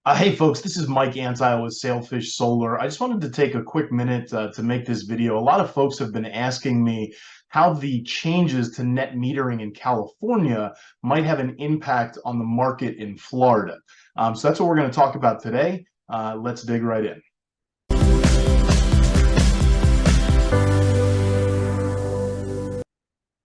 Hey folks, this is Mike Antile with Sailfish Solar. I just wanted to take a quick minute to make this video. A lot of folks have been asking me how the changes to net metering in California might have an impact on the market in Florida. So that's what we're going to talk about today. Let's dig right in.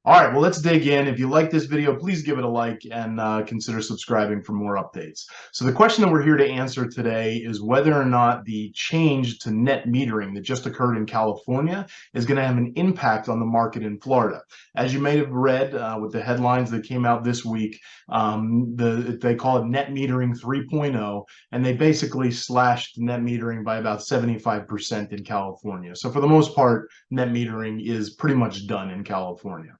All right, well, let's dig in. If you like this video, please give it a like and consider subscribing for more updates. So the question that we're here to answer today is whether or not the change to net metering that just occurred in California is going to have an impact on the market in Florida. As you may have read with the headlines that came out this week, they call it net metering 3.0, and they basically slashed net metering by about 75% in California. So for the most part, net metering is pretty much done in California.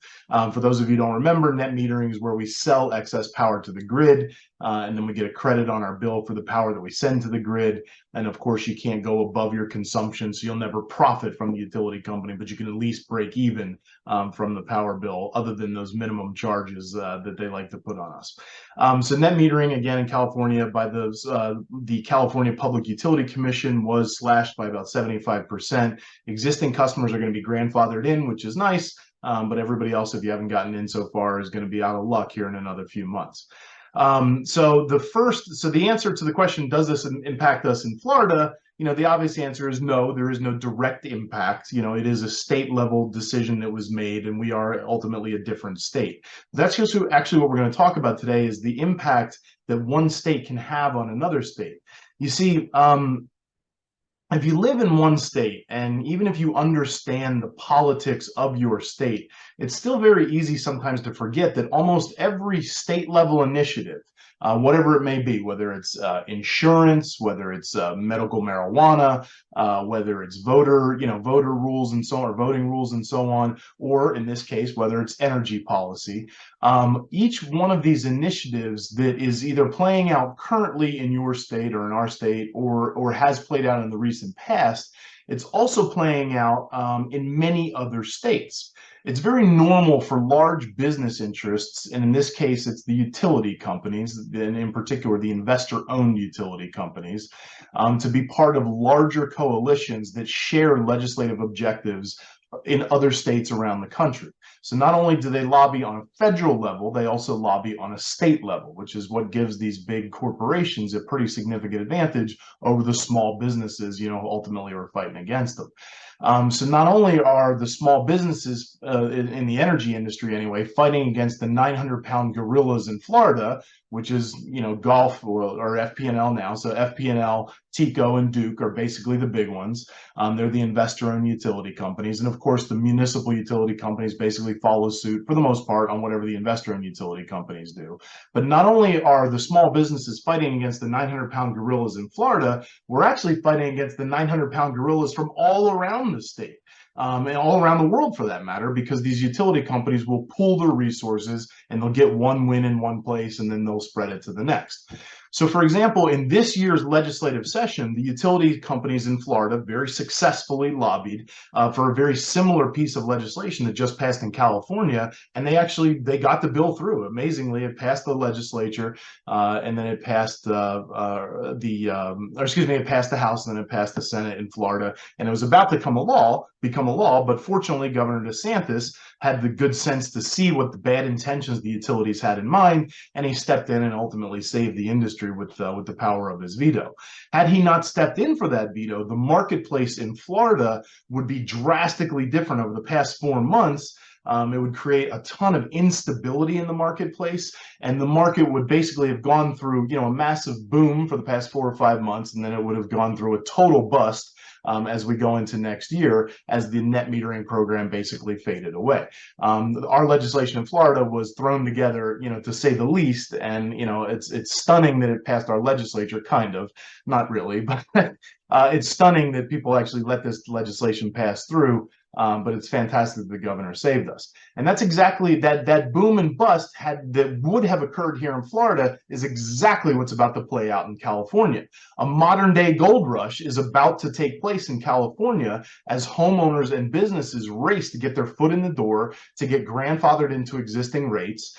For those of you who don't remember, net metering is where we sell excess power to the grid, and then we get a credit on our bill for the power that we send to the grid. And of course, you can't go above your consumption, so you'll never profit from the utility company, but you can at least break even from the power bill, other than those minimum charges that they like to put on us. So net metering, again, in California by the California Public Utility Commission was slashed by about 75%. Existing customers are going to be grandfathered in, which is nice. But everybody else, if you haven't gotten in so far, is going to be out of luck here in another few months. So the answer to the question, does this impact us in Florida? The obvious answer is no, there is no direct impact. It is a state level decision that was made, and we are ultimately a different state. That's just actually what we're going to talk about today, is the impact that one state can have on another state. You see, if you live in one state, and even if you understand the politics of your state, it's still very easy sometimes to forget that almost every state level initiative, whatever it may be, whether it's insurance, whether it's medical marijuana, whether it's voter rules and so on, or voting rules and so on, or in this case, whether it's energy policy, each one of these initiatives that is either playing out currently in your state or in our state, or has played out in the recent past, it's also playing out in many other states. It's very normal for large business interests, and in this case, it's the utility companies, and in particular, the investor-owned utility companies, to be part of larger coalitions that share legislative objectives in other states around the country. So not only do they lobby on a federal level, they also lobby on a state level, which is what gives these big corporations a pretty significant advantage over the small businesses, who ultimately are fighting against them. So not only are the small businesses in the energy industry anyway fighting against the 900-pound gorillas in Florida, which is Gulf or FP&L now. So FP&L, TECO, and Duke are basically the big ones. They're the investor-owned utility companies, and of course the municipal utility companies basically follow suit for the most part on whatever the investor-owned utility companies do. But not only are the small businesses fighting against the 900-pound gorillas in Florida, we're actually fighting against the 900-pound gorillas from all around the state. And all around the world for that matter, because these utility companies will pool their resources and they'll get one win in one place and then they'll spread it to the next. So for example, in this year's legislative session, the utility companies in Florida very successfully lobbied for a very similar piece of legislation that just passed in California, and they got the bill through. Amazingly, it passed the legislature, and then it passed it passed the House, and then it passed the Senate in Florida, and it was about to become a law, but fortunately, Governor DeSantis had the good sense to see what the bad intentions the utilities had in mind, and he stepped in and ultimately saved the industry with the power of his veto. Had he not stepped in for that veto, the marketplace in Florida would be drastically different over the past 4 months. It would create a ton of instability in the marketplace, and the market would basically have gone through, a massive boom for the past 4 or 5 months, and then it would have gone through a total bust as we go into next year, as the net metering program basically faded away. Our legislation in Florida was thrown together, to say the least, and it's stunning that it passed our legislature, kind of, not really, but it's stunning that people actually let this legislation pass through. But it's fantastic that the governor saved us. And that's exactly that boom and bust that would have occurred here in Florida is exactly what's about to play out in California. A modern day gold rush is about to take place place in California as homeowners and businesses race to get their foot in the door, to get grandfathered into existing rates.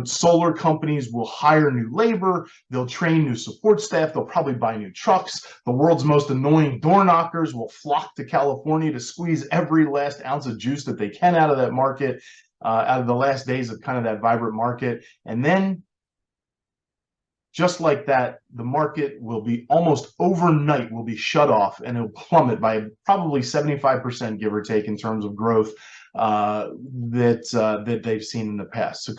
Solar companies will hire new labor, they'll train new support staff, they'll probably buy new trucks. The world's most annoying door knockers will flock to California to squeeze every last ounce of juice that they can out of that market, out of the last days of kind of that vibrant market. And then, just like that, the market will be almost overnight will be shut off, and it'll plummet by probably 75%, give or take, in terms of growth that they've seen in the past. So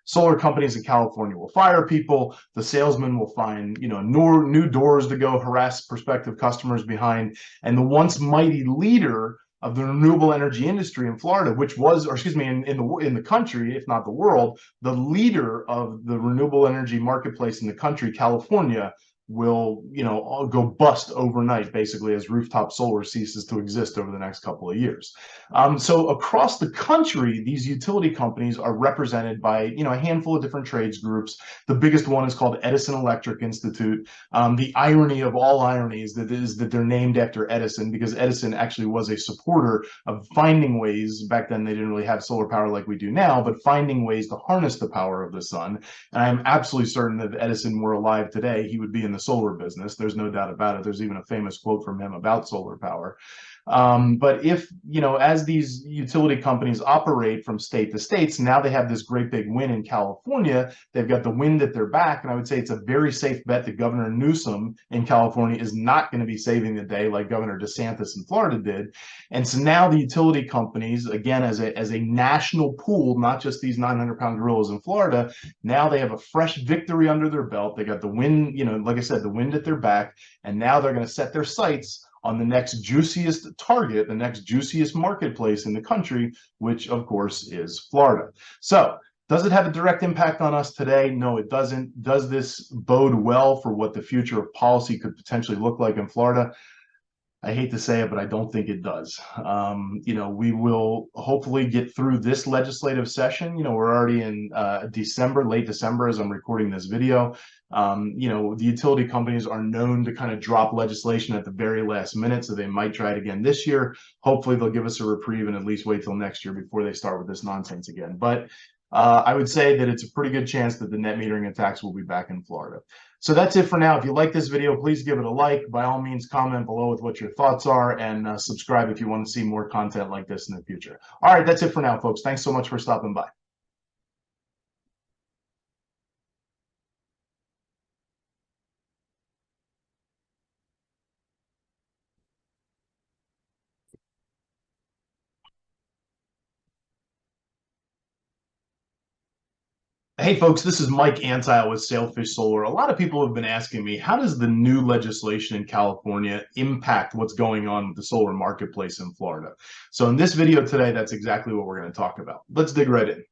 solar companies in California will fire people. The salesmen will find new doors to go harass prospective customers behind, and the once mighty leader of the renewable energy industry in Florida, which was, or excuse me, in the country, if not the world, the leader of the renewable energy marketplace in the country, California, will go bust overnight, basically, as rooftop solar ceases to exist over the next couple of years. So across the country, these utility companies are represented by a handful of different trades groups. The biggest one is called Edison Electric Institute. The irony of all ironies is that they're named after Edison, because Edison actually was a supporter of finding ways. Back then they didn't really have solar power like we do now, but finding ways to harness the power of the sun. And I'm absolutely certain that if Edison were alive today, he would be in the solar business. There's no doubt about it. There's even a famous quote from him about solar power. But if, as these utility companies operate from state to state, now they have this great big win in California. They've got the wind at their back. And I would say it's a very safe bet that Governor Newsom in California is not going to be saving the day like Governor DeSantis in Florida did. And so now the utility companies, again, as a national pool, not just these 900-pound gorillas in Florida, now they have a fresh victory under their belt. They got the wind, like I said, the wind at their back. And now they're going to set their sights on the next juiciest target, the next juiciest marketplace in the country, which of course is Florida. So does it have a direct impact on us today? No, it doesn't. Does this bode well for what the future of policy could potentially look like in Florida? I hate to say it, but I don't think it does. We will hopefully get through this legislative session. We're already in December, late December, as I'm recording this video. The utility companies are known to kind of drop legislation at the very last minute, so they might try it again this year. Hopefully they'll give us a reprieve and at least wait till next year before they start with this nonsense again. But I would say that it's a pretty good chance that the net metering attacks will be back in Florida. So that's it for now. If you like this video, please give it a like. By all means, comment below with what your thoughts are, and subscribe if you want to see more content like this in the future. All right, that's it for now, folks. Thanks so much for stopping by. Hey folks, this is Mike Antile with Sailfish Solar. A lot of people have been asking me, how does the new legislation in California impact what's going on with the solar marketplace in Florida? So in this video today, that's exactly what we're going to talk about. Let's dig right in.